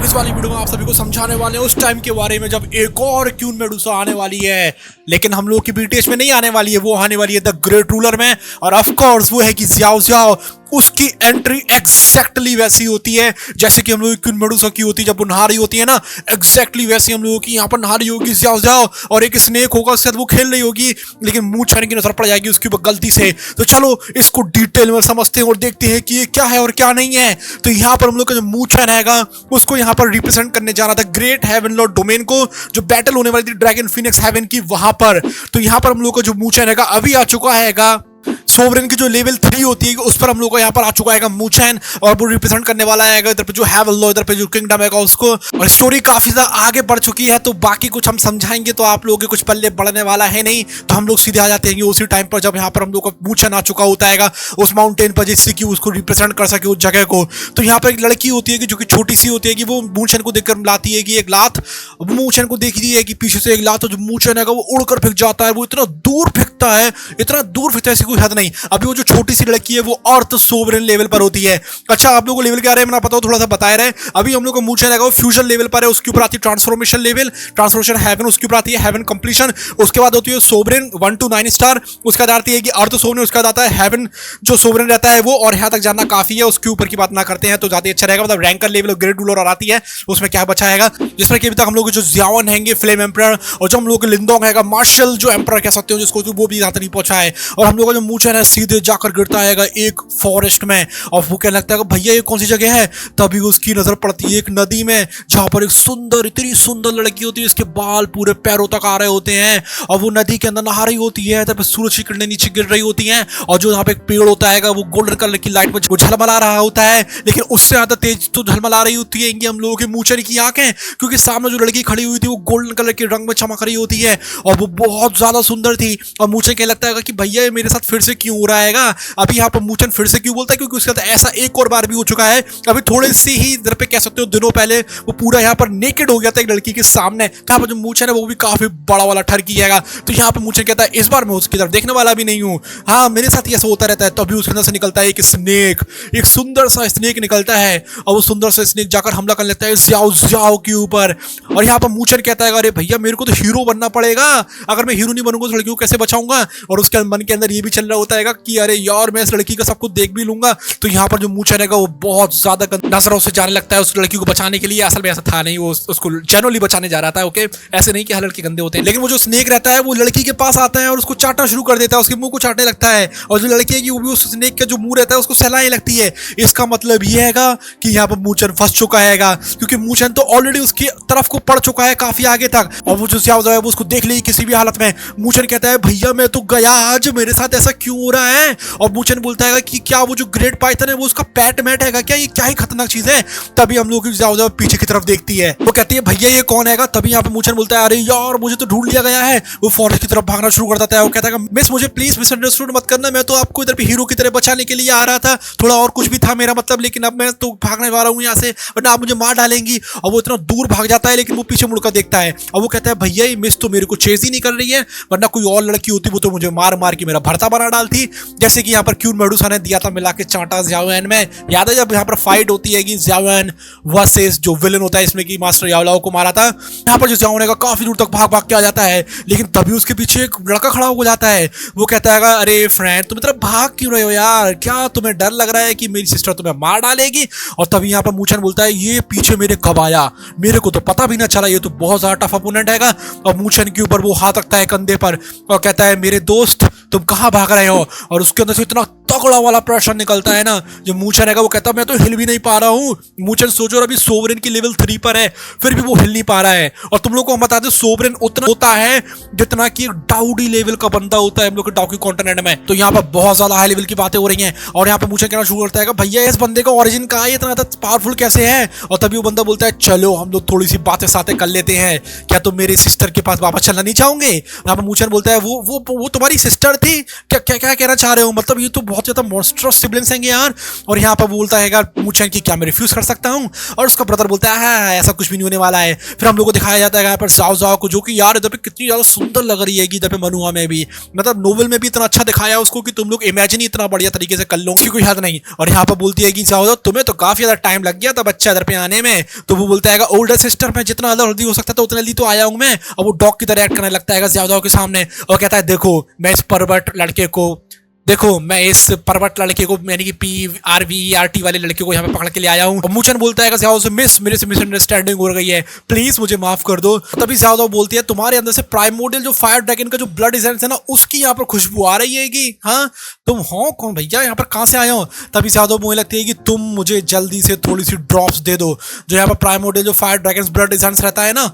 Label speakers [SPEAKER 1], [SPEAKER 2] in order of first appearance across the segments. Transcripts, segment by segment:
[SPEAKER 1] इस वाली वीडियो में आप सभी को समझाने वाले हैं उस टाइम के बारे में जब एक और क्यून मेडुसा आने वाली है, लेकिन हम लोग की बीटीएस में नहीं आने वाली है, वो आने वाली है द ग्रेट रूलर में। और ऑफ कोर्स वो है कि ज़्याओ ज़्याओ, उसकी एंट्री एग्जैक्टली वैसी होती है जैसे कि हम लोग क्यून मेडुसा की होती है जब वो नहा रही होती है ना, एग्जैक्टली वैसी हम लोगों की यहाँ पर नहा रही होगी ज़्याओ ज़्याओ। और एक स्नेक होगा, उसके साथ वो खेल रही होगी, लेकिन मुंह छाने की नजर पड़ जाएगी उसके ऊपर गलती से। तो चलो इसको डिटेल में समझते हैं और देखते हैं कि ये क्या है और क्या नहीं है। तो यहाँ पर हम लोग का जो मुंह छान हैगा उसको यहाँ पर रिप्रेजेंट करने जाना था ग्रेट हेवन लॉर्ड डोमेन को, जो बैटल होने वाली थी ड्रैगन फिनिक्स हेवन की वहां पर। तो यहाँ पर हम लोग का जो मुंह छान हैगा अभी आ चुका हैगा। सोवरेन की जो लेवल 3 होती है उस पर हम लोग को यहाँ पर आ चुका है मूचैन, और वो रिप्रेजेंट करने वाला है इधर पे जो हेवन लॉ, इधर पे जो किंगडम है उसको। और स्टोरी काफी ज्यादा आगे बढ़ चुकी है, तो बाकी कुछ हम समझाएंगे तो आप लोगों के कुछ पल्ले बढ़ने वाला है नहीं। तो हम लोग सीधे आ जाते हैं उसी टाइम पर जब यहाँ पर हम लोग का मूचैन आ चुका होता है उस माउंटेन पर, जिससे कि उसको रिप्रेजेंट कर सके उस जगह को। तो यहाँ पर एक लड़की होती है कि जो कि छोटी सी होती है कि वो मूचैन को देखकर लाती है कि एक लात, मूचैन को देखती है कि पीछे से एक लात, जो मूचैन है वो उड़कर फेंक जाता है। वो इतना दूर फेंकता है, इतना दूर फेंकता है ऐसी कोई हद नहीं। अभी वो जो छोटी सी लड़की है वो अर्थ सोवरेन लेवल पर होती है। अच्छा, आप लोगों को लेवल क्या रहे मैंने पता हो, थोड़ा सा बता रहे हैं। अभी हम लोग का मूचैन है वो फ्यूजन लेवल पर है, उसके ऊपर आती है ट्रांसफॉर्मेशन लेवल, ट्रांसफॉर्मेशन हेवन, उसके ऊपर आती है हेवन कंप्लीशन, उसके बाद होती है सोवरेन 1 to 9 स्टार, उसके बाद आती है कि अर्थ सोवरेन, उसके बाद आता है हेवन जो सोवरेन रहता है वो। और यहाँ तक जानना काफी है, उसके ऊपर की बात ना करते हैं तो ज्यादा अच्छा रहेगा। मतलब रैंकर लेवल ग्रेट रूलर और आती है, उसमें क्या बचा है जिसमें कि अभी तक हम लोग जो ज़्याओन हैंगे फ्लेम एम्परर, और जो हम लोग लिंदोंग है मार्शल जो एम्परर कह सकते हो जिसको, वो भी यहाँ तक नहीं पहुंचा है। और हम लोग का जो मूचैन है सीधे जाकर गिरता है एक फॉरेस्ट में, और वो क्या लगता है भैया ये कौन सी जगह है। तभी उसकी नजर पड़ती है एक नदी में, जहां पर एक सुंदर, इतनी सुंदर लड़की होती है, इसके बाल पूरे पैरों तक आ रहे होते हैं, और वो नदी के अंदर नहा रही होती है। तब सूरज की किरणें नीचे गिर रही होती हैं, और जो यहाँ पे एक पेड़ होता है वो गोल्डन कलर की लाइट में झलमला रहा होता है, लेकिन उससे ज्यादा तेज तो झलमला रही होती है हम लोगों के मूचैन की आंखें, क्योंकि सामने जो लड़की खड़ी हुई थी वो गोल्डन कलर के रंग में चमक रही होती है, और वो बहुत ज्यादा सुंदर थी। और मूचैन क्या लगता है कि भैया ये मेरे साथ फिर से क्यों हो रहा है। अभी यहाँ पर मूचैन फिर से क्यों बोलता है, क्योंकि उसके साथ ऐसा एक और बार भी हो चुका है। अभी थोड़े से ही इधर पे कह सकते हो दिनों पहले वो पूरा यहाँ पर नेकेड हो गया था एक लड़की के सामने। कहाँ पर जो मूचैन है वो भी काफी बड़ा वाला ठरकी है। तो यहाँ पर मूचैन कहता है इस बार मैं उसकी तरफ देखने वाला भी नहीं हूँ, हाँ मेरे साथ ऐसा होता रहता है। तो अभी उसके अंदर से निकलता है एक स्नेक, एक सुंदर सा स्नेक निकलता है, और वो सुंदर सा स्नेक जाकर हमला कर लेता है ज़्याओ ज़्याओ के ऊपर। और यहाँ पर मूचैन कहता है अरे भैया मेरे को तो हीरो बनना पड़ेगा, अगर मैं हीरो नहीं बनूंगा तो लड़की को कैसे बचाऊंगा। और उसके मन के अंदर ये भी चल रहा होता है कि अरे यार मैं इस लड़की का सब कुछ देख भी लूंगा। तो यहाँ पर जो मूचैन रहेगा वो बहुत ज्यादा नजरों से जाने लगता है उस लड़की को बचाने के लिए। असल में ऐसा था नहीं, वो उसको जनरली बचाने जा रहा था। ओके, ऐसे नहीं कि हर लड़के गंदे होते हैं, लेकिन वो जो स्नेक रहता है वो लड़की के पास आता है और उसको चाटना शुरू कर देता है, उसके मुंह को चाटने लगता है। और जो लड़की है वो भी उस स्नेक का जो मुंह रहता है उसको सहलाने लगती है। इसका मतलब ये है कि यहाँ पर मूचैन फंस चुका है, क्योंकि मूचैन तो ऑलरेडी उसकी तरफ को पड़ चुका है काफी आगे तक, और वो जो ज़्याओ ज़्याओ है वो उसको देख ली किसी भी हालत में। मूचैन कहता है भैया मैं तो गया, आज मेरे साथ ऐसा क्यों हो रहा है। और मूचैन बोलता है कि क्या वो जो ग्रेट पाइथन है वो उसका पैट मैट है क्या, ये क्या ही खतरनाक चीज है। तभी हम लोग ज़्याओ ज़्याओ पीछे की तरफ देखती है, वो कहती है भैया ये कौन है। तभी यहाँ पे मूचैन बोलता है अरे यार मुझे तो ढूंढ लिया गया है। वो फॉरेस्ट की तरफ भागना शुरू कर देता है। वो कहता है मिस मुझे प्लीज मिसअंडरस्टूड मत करना, मैं तो आपको इधर पे हीरो की तरह बचाने के लिए आ रहा था, थोड़ा और कुछ भी था मेरा मतलब, लेकिन अब मैं तो भागने वाला हूँ यहाँ से वरना आप मुझे मार डालेंगी। और वो इतना दूर भाग जाता है, लेकिन वो पीछे मुड़कर देखता है और वो कहता है भैया ये मिस तो मेरे को चेज ही नहीं कर रही है, वरना कोई और लड़की होती वो तो मुझे मार मार के मेरा भरता बना डालती, जैसे कि यहाँ पर क्यून मेडुसा ने दिया था मिला के चांटा ज़्याओयन में। याद है जब यहाँ पर फाइट होती है कि ज़्याओयन वर्सेस जो विलन होता है इसमें कि मास्टर याओलाओ को मारा था। यहाँ पर जो ज़्याओयन का काफी दूर तक भाग भाग के आ जाता है, लेकिन तभी उसके पीछे एक लड़का खड़ा हो जाता है। वो कहता है अरे फ्रेंड तुम इतना भाग क्यों रहे हो यार, क्या तुम्हें डर लग रहा है कि मेरी सिस्टर तुम्हें मार डालेगी। और तभी यहाँ पर मूचैन बोलता है ये पीछे मेरे कब आया, मेरे को तो पता भी ना चला, ये तो बहुत ज्यादा टफ अपोनेंट है। और मूचैन के ऊपर वो हाथ रखता है कंधे पर और कहता है मेरे दोस्त तुम कहाँ भाग रहे हो। और उसके अंदर से इतना तगड़ा वाला प्रश्न निकलता है ना, जो मूचैन है वो कहता है मैं तो हिल भी नहीं पा रहा हूँ। मूचैन सोचो अभी सोवरेन की लेवल 3 पर है, फिर भी वो हिल नहीं पा रहा है। और तुम लोग को हम बता दें सोवरेन उतना होता है जितना कि एक डाउडी लेवल का बंदा होता है हम लोग के डाउकी कॉन्टिनेंट में। तो यहाँ पर बहुत ज्यादा हाई लेवल की बातें हो रही हैं, और यहाँ पर मूचैन कहना शुरू करता है भैया इस बंदे का ओरिजिन कहाँ है, इतना पावरफुल कैसे है। और तभी वो बंदा बोलता है चलो हम लोग थोड़ी सी बातें सातें कर लेते हैं, क्या तुम मेरे सिस्टर के पास वापस चलना नहीं चाहोगे। यहाँ पर मूचैन बोलता है वो तुम्हारी सिस्टर थी क्या, क्या क्या कहना चाह रहे हो, मतलब ये तो बहुत ज्यादा मॉन्स्ट्रस सिबलिंग्स हैं यार। और यहाँ पर बोलता है यार मूचन की क्या मैं रिफ्यूज कर सकता हूँ, और उसका ब्रदर बोलता है हाँ ऐसा कुछ भी नहीं होने वाला है। फिर हम लोग को दिखाया जाता है यहाँ पर जाओ जाओ को, जो कि यार इधर पे कितनी ज्यादा सुंदर लग रही है इधर पे मनुआ में भी, मतलब नोवेल में भी इतना अच्छा दिखाया है उसको कि तुम लोग इमेजिन ही इतना बढ़िया तरीके से कर लो कि कोई हद नहीं। और यहाँ पर बोलती है कि जाओ जाओ तुम्हें तो काफी ज्यादा टाइम लग गया था बच्चा इधर पे आने में। तो वो बोलता है ओल्डर सिस्टर मैं जितना जल्दी हो सकता था उतना जल्दी तो आया हूँ मैं। और वो डॉग की तरह एक्ट करने लगता है जाओ जाओ के सामने और कहता है देखो मैं इस परवर्ट लड़के को, देखो मैं इस परवट लड़के को यानी कि PRVERT वाले लड़के को यहाँ पे पकड़ के ले आया हूँ। और मूचन बोलता है ज़्याओ से मिस मेरे से मिसअंडरस्टैंडिंग हो गई है, प्लीज मुझे माफ कर दो। तभी ज़्याओ बोलती है तुम्हारे अंदर से प्राइमोर्डियल जो फायर ड्रैगन का जो ब्लड एसेंस है ना उसकी यहाँ पर खुशबू आ रही है कि हाँ तुम हो कौन भैया, यहाँ पर कहाँ से आए हो। तभी ज़्यादा मुझे लगती है कि तुम मुझे जल्दी से थोड़ी सी ड्रॉप्स दे दो, जो यहाँ पर प्राइमोर्डियल जो फायर ड्रैगन ब्लड एसेंस रहता है ना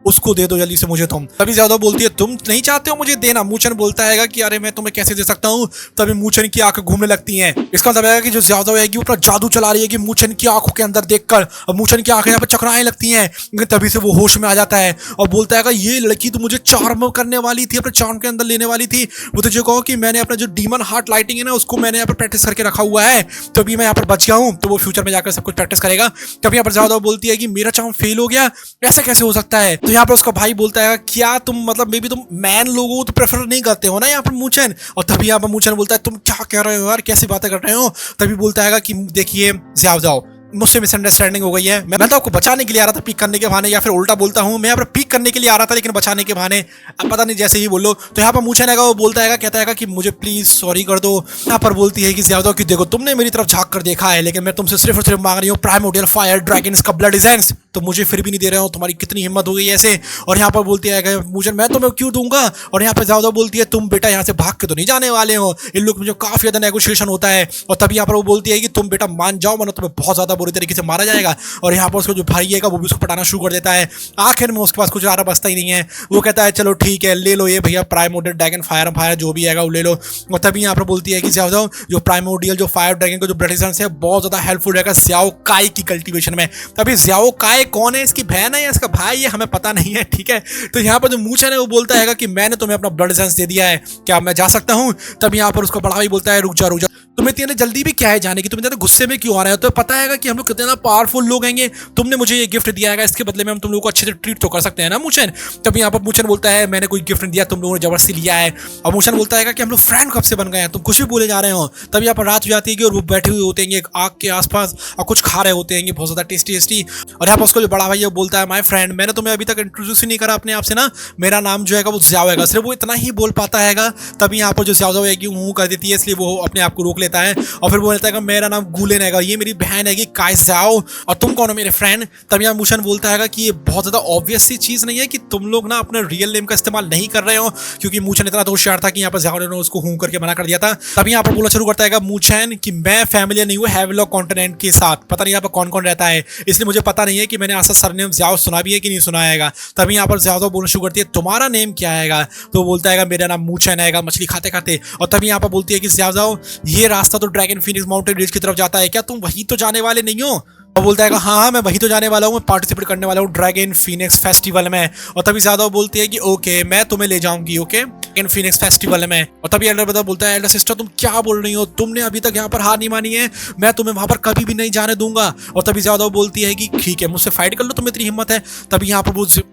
[SPEAKER 1] उसको दे दो जल्दी से मुझे तुम। तभी ज्यादा बोलती है तुम नहीं चाहते हो मुझे देना। मूचन बोलता है कि अरे मैं तुम्हें कैसे दे सकता हूँ। तभी मूचन की आंखें घूमने लगती हैं। इसका मतलब है कि जो ज्यादा है कि वो अपना जादू चला रही है कि मूचन की आंखों के अंदर देखकर, और मूचन की आंखें यहाँ पर चकराने लगती हैं। लेकिन तभी से वो होश में आ जाता है और बोलता है कि ये लड़की तो मुझे चार्म करने वाली थी, अपने चार्म के अंदर लेने वाली थी। वो तुझे कहो कि मैंने अपना जो डीमन हार्ट लाइटिंग है ना उसको मैंने यहाँ पर प्रैक्टिस करके रखा हुआ है, तो अभी मैं यहाँ पर बच गया हूँ। तो वो फ्यूचर में जाकर सब कुछ प्रैक्टिस करेगा। तभी यहाँ पर ज्यादा बोलती है कि मेरा चार्म फेल हो गया, ऐसा कैसे हो सकता है। तो यहाँ पर उसका भाई बोलता है क्या तुम मतलब मे बी तुम मैन लोगों को तो प्रेफर नहीं करते हो ना यहाँ पर मूचन। और तभी यहाँ पर मूचन बोलता है तुम क्या कह रहे हो यार, कैसी बातें कर रहे हो। तभी बोलता है कि देखिए जाओ जाओ मुझसे मिसअंडरस्टैंडिंग हो गई है, मैं तो आपको बचाने के लिए आ रहा था पिक करने के बहाने, या फिर उल्टा बोलता हूँ मैं यहाँ पर पिक करने के लिए आ रहा था लेकिन बचाने के बहाने, अब पता नहीं जैसे ही बोलो। तो यहाँ पर मूचन है वो बोलता है कहता है कि मुझे प्लीज सॉरी कर दो। यहाँ पर बोलती है कि ज्यादा कि देखो तुमने मेरी तरफ झांक कर देखा है लेकिन मैं तुमसे सिर्फ और सिर्फ मांग रही हूँ प्राइमोर्डियल फायर ड्रैगन का ब्लड एसेंस, तो मुझे फिर भी नहीं दे रहे हो, तुम्हारी कितनी हिम्मत हो गई ऐसे। और यहाँ पर बोलती है मूचन मैं तुम्हें क्यों दूंगा। और यहाँ पर ज्यादा बोलती है तुम बेटा यहाँ से भाग के तो नहीं जाने वाले हो, इन लोग मुझे काफी ज्यादा नेगोशिएशन होता है। और तभी यहाँ पर वो बोलती है कि तुम बेटा मान जाओ वरना तुम्हें बहुत ज्यादा बुरी तरीके से मारा जाएगा। और यहाँ पर उसको जो भाई है वो भी उसको पटाना शुरू कर देता है। आखिर में उसके पास कुछ आरा बचता ही नहीं है, वो कहता है चलो ठीक है ले लो ये भैया प्राइमोर्डियल ड्रैगन फायर जो भी है वो ले लो। और तभी यहाँ पर बोलती है कि ज्याओ जो प्राइमोर्डियल जो फायर ड्रैगन का जो ब्लड एसेंस है बहुत ज्यादा हेल्पफुल रहेगा ज्याओ काय की कल्टीवेशन में। तभी ज्याओ काय कौन है, इसकी बहन है या इसका भाई है हमें पता नहीं है, ठीक है। तो यहाँ पर जो मूचन है वो बोलता है कि मैंने तुम्हें अपना ब्लड एसेंस दे दिया है, क्या मैं जा सकता हूँ। तब यहाँ पर उसका बड़ा भाई बोलता है रुक जा तुम्हें इतनी जल्दी भी क्या है जाने की, तुम्हें ज्यादा गुस्से में क्यों आ रहे हो, तो पता है कि हम लोग कितने पावरफुल लोग हैं, तुमने मुझे ये गिफ्ट दिया है इसके बदले में हम तुम लोगों को अच्छे से ट्रीट तो कर सकते हैं ना मूचन। तब यहाँ पर मूचन बोलता है मैंने कोई गिफ्ट नहीं दिया, तुम लोगों ने जबरदस्ती लिया है। और मूचन बोलता है कि हम लोग फ्रेंड कब से बन गए हैं, तुम कुछ भी बोले जा रहे हो। तब यहाँ पर रात हो जाती है और वो बैठे हुए होते हैं एक आग के आसपास और कुछ खा रहे होते हैं बहुत ज्यादा टेस्टी। और यहाँ पर उसको जो बड़ा भाई है बोलता है माय फ्रेंड मैंने तुम्हें अभी तक इंट्रोड्यूस ही नहीं करा अपने आप से ना, मेरा नाम जो है वो ज़्याओ है, सिर्फ वो इतना ही बोल पाता है। तभी यहाँ पर जो ज़्याओ है मुँह कर देती है, इसलिए वो अपने आप को रोक लेता है और फिर बोलता है मेरा नाम गूलेन है, ये मेरी बहन है काय ज़्याओ और तुम कौन हो मेरे फ्रेंड। तब यहाँ मूचन बोलता है कि ये बहुत ज्यादा ऑब्वियस सी चीज नहीं है कि तुम लोग ना अपने रियल नेम का इस्तेमाल नहीं कर रहे हो, क्योंकि मूचन इतना होशियार था कि यहाँ पर ज़्याओ ने उसको हूं करके मना कर दिया था। तभी यहाँ पर बोलना शुरू करता है मूचन कि मैं फैमिलियर नहीं हूँ हैवेलॉक कॉन्टिनेंट के साथ, पता नहीं यहाँ पर कौन कौन रहता है इसलिए मुझे पता नहीं है कि मैंने ऐसा सरनेम ज़्याओ सुना भी है कि नहीं सुना है। तभी यहाँ पर ज़्याओ बोलना शुरू करती है तुम्हारा नेम क्या है, तो बोलता है मेरा नाम मूचन है मछली खाते खाते। और तभी यहाँ पर बोलती है कि ज़्याओ ये रास्ता तो ड्रैगन फीनिक्स माउंटेन रेंज की तरफ जाता है, क्या तुम वहीं तो जाने वाले नहीं हो। और बोलता है हाँ मैं वहीं तो जाने वाला हूँ, मैं पार्टिसिपेट करने वाला हूँ ड्रैगन फीनिक्स फेस्टिवल में। और तभी ज़्यादा बोलती है कि ओके मैं तुम्हें ले जाऊंगी ओके ड्रैगन फीनिक्स फेस्टिवल में। और तभी एल्डर ब्रदर बोलता है एल्डर सिस्टर तुम क्या बोल रही हो, तुमने अभी तक यहाँ पर हार नहीं मानी है, मैं तुम्हें वहां पर कभी भी नहीं जाने दूंगा। और तभी ज़्यादा बोलती है कि ठीक है मुझसे फाइट कर लो, तुम्हें इतनी हिम्मत है। तभी यहाँ पर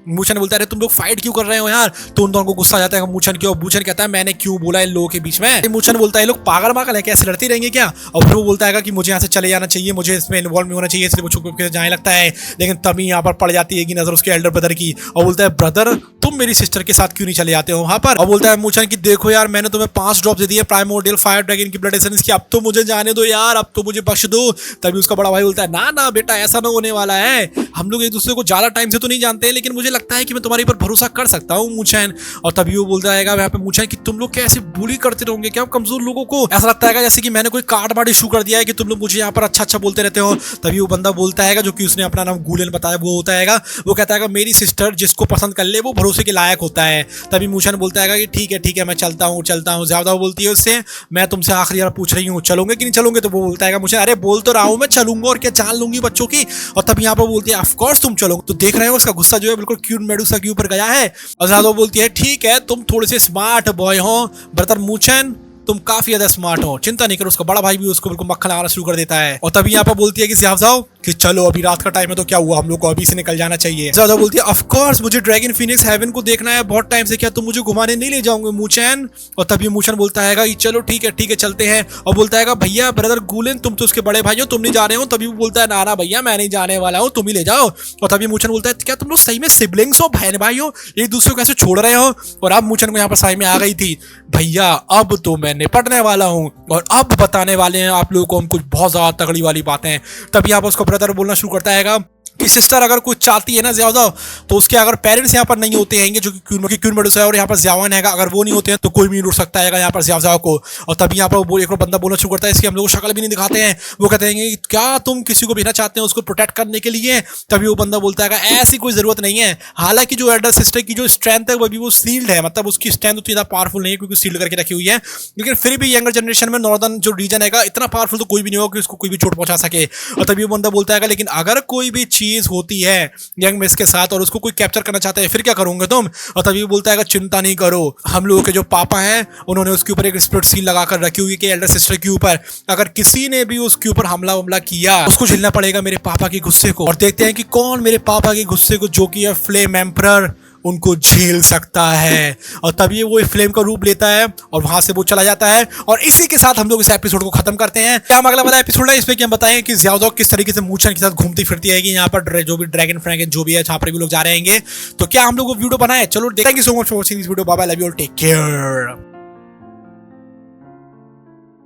[SPEAKER 1] मूचन बोलता है तुम लोग फाइट क्यों कर रहे हो यार, तो उन दोनों को गुस्सा आ जाता है मूचन की। और मूचन कहता है मैंने क्यों बोला इन लोगों के बीच में। मूचन बोलता है लोग पागल मागल है, कैसे लड़ते रहेंगे क्या। और फिर वो बोलता है कि मुझे यहाँ से चले जाना चाहिए, मुझे इसमें इन्वॉल्व नहीं होना चाहिए, इसलिए वो छुप के जाने लगता है। लेकिन तभी यहाँ पर पड़ जाती है कि नजर उसके एल्डर ब्रदर की और बोलता है ब्रदर तुम मेरी सिस्टर के साथ क्यों नहीं चले जाते हो वहां पर। और बोलता है मूचन की देखो यार मैंने तुम्हें 5 ड्रॉप दे दिए प्राइमोर्डियल फायर ड्रैगन की ब्लड एसेंस की, अब तो मुझे जाने दो यार, अब तो मुझे बख्श दो। तभी उसका बड़ा भाई बोलता है ना ना बेटा ऐसा ना होने वाला है, हम लोग एक दूसरे को ज्यादा टाइम से तो नहीं जानते लेकिन मुझे लगता है कि मैं तुम्हारे ऊपर भरोसा कर सकता हूँ मूचन। और तभी वो बोलता है यहाँ पे मूचन कि तुम लोग कैसे बुली करते रहोगे क्या कमजोर लोगों को, ऐसा लगता है जैसे कि मैंने कोई कार्ड वार्ड इशू कर दिया है कि तुम लोग मुझे यहाँ पर अच्छा बोलते रहते हो। तभी वो बंदा बोलता है जो कि उसने अपना नाम गूलेन बताया वो होता है, वो कहता है मेरी सिस्टर जिसको पसंद कर ले वो भरोसे के लायक होता है। तभी मूचन बोलता है कि ठीक है मैं चलता हूँ। ज्यादा बोलती है उससे मैं तुमसे आखिरी बार पूछ रही हूँ चलोगे कि नहीं चलोगे। तो वो बोलता है मुझे अरे बोल तो रहा हूँ मैं चलूंगा और क्या जान लूंगी बच्चों की। और तब यहाँ पर बोलती है ऑफ कोर्स तुम चलोगे। तो देख रहे हो उसका गुस्सा जो है बिल्कुल क्यूट मेडुसा के ऊपर गया है। और ज्यादा बोलती है ठीक है तुम थोड़े से स्मार्ट बॉय हो ब्रदर मूचन, तुम काफी ज्यादा स्मार्ट हो, चिंता नहीं करो। उसका बड़ा भाई भी उसको बिल्कुल मक्खन लगाना शुरू कर देता है। और तभी यहाँ पर बोलती है कि ज़ियाओ ज़ाओ कि चलो अभी रात का टाइम है तो क्या हुआ, हम लोग को अभी से निकल जाना चाहिए। ज़ियाओ ज़ाओ बोलती है ऑफ कोर्स मुझे ड्रैगन फीनिक्स हेवन को देखना है बहुत टाइम से, क्या तुम मुझे घुमाने नहीं ले जाओगे मूचैन? और तभी मूचैन बोलता है कि चलो ठीक है चलते हैं। और बोलता है भैया ब्रदर गुलेन तुम तो उसके बड़े भाई हो, तुम नहीं जा रहे हो? तभी वो बोलता है ना भैया मैं नहीं जाने वाला हूँ, तुम ही ले जाओ। और तभी मूचैन बोलता है क्या तुम लोग सही में सिबलिंग्स हो, बहन भाई हो, एक दूसरे को कैसे छोड़ रहे हो? और अब मूचैन को यहाँ पर समझ में आ गई थी भैया अब तो मैं निपटने वाला हूँ और अब बताने वाले हैं आप लोगों को हम कुछ बहुत ज्यादा तगड़ी वाली बातें। तभी यहाँ पर उसको ब्रदर बोलना शुरू करता है कि सिस्टर अगर कुछ चाहती है ना ज़ियाओ ज़ाओ तो उसके अगर पेरेंट्स यहाँ पर नहीं होते हैं जो कि क्यून मेडुसा है और यहाँ पर ज़ियाओन है, अगर वो नहीं होते हैं तो कोई भी नहीं रुक सकता है यहाँ पर ज़ियाओ ज़ाओ को। और तभी यहाँ पर एक बंदा बोलना शुरू करता है इसकी हम लोग शक्ल भी नहीं दिखाते हैं। वो कहते हैं क्या तुम किसी को भेजना चाहते हैं उसको प्रोटेक्ट करने के लिए? तभी वो बंदा बोलता है ऐसी कोई जरूरत नहीं है, हालांकि जो एल्डर सिस्टर की जो स्ट्रेंथ है वो भी वो सील्ड है, मतलब उसकी स्ट्रेंथ उतनी ज़्यादा पावरफुल नहीं है क्योंकि सील्ड करके रखी हुई है, लेकिन फिर भी यंगर जनरेशन में नॉर्दर्न जो रीजन है इतना पावरफुल तो कोई भी नहीं होगा कि उसको कोई भी चोट पहुंचा सके। और तभी वो बंदा बोलता है लेकिन अगर कोई भी चीज होती है यंग मिस के साथ और उसको कोई कैप्चर करना चाहता है फिर क्या करोगे तुम? और तभी बोलता है चिंता नहीं करो, हम लोगों के जो पापा हैं उन्होंने उसके ऊपर एक स्पिरिट सील लगाकर रखी हुई है एल्डर सिस्टर के ऊपर, अगर किसी ने भी उसके ऊपर हमला किया उसको झेलना पड़ेगा मेरे पापा के गुस्से को। और देखते हैं कि कौन मेरे पापा के गुस्से को, जो कि है फ्लेम एम्परर, उनको झेल सकता है। और तभी वो फ्लेम का रूप लेता है और वहां से वो चला जाता है। और इसी के साथ हम लोग इस एपिसोड को खत्म करते हैं। क्या हम अगला वाला एपिसोड है इसमें कि हम बताएं कि ज़ियाओ ज़ाओ किस तरीके से मूचैन के साथ घूमती फिरती है कि यहाँ पर जो भी ड्रैगन फ्रैंक जो भी है जहाँ पर भी लोग जा रहे हैं। तो क्या हम लोग वो वीडियो बनाए? चलो thank you so much for watching this video, bye bye, love you all, take care.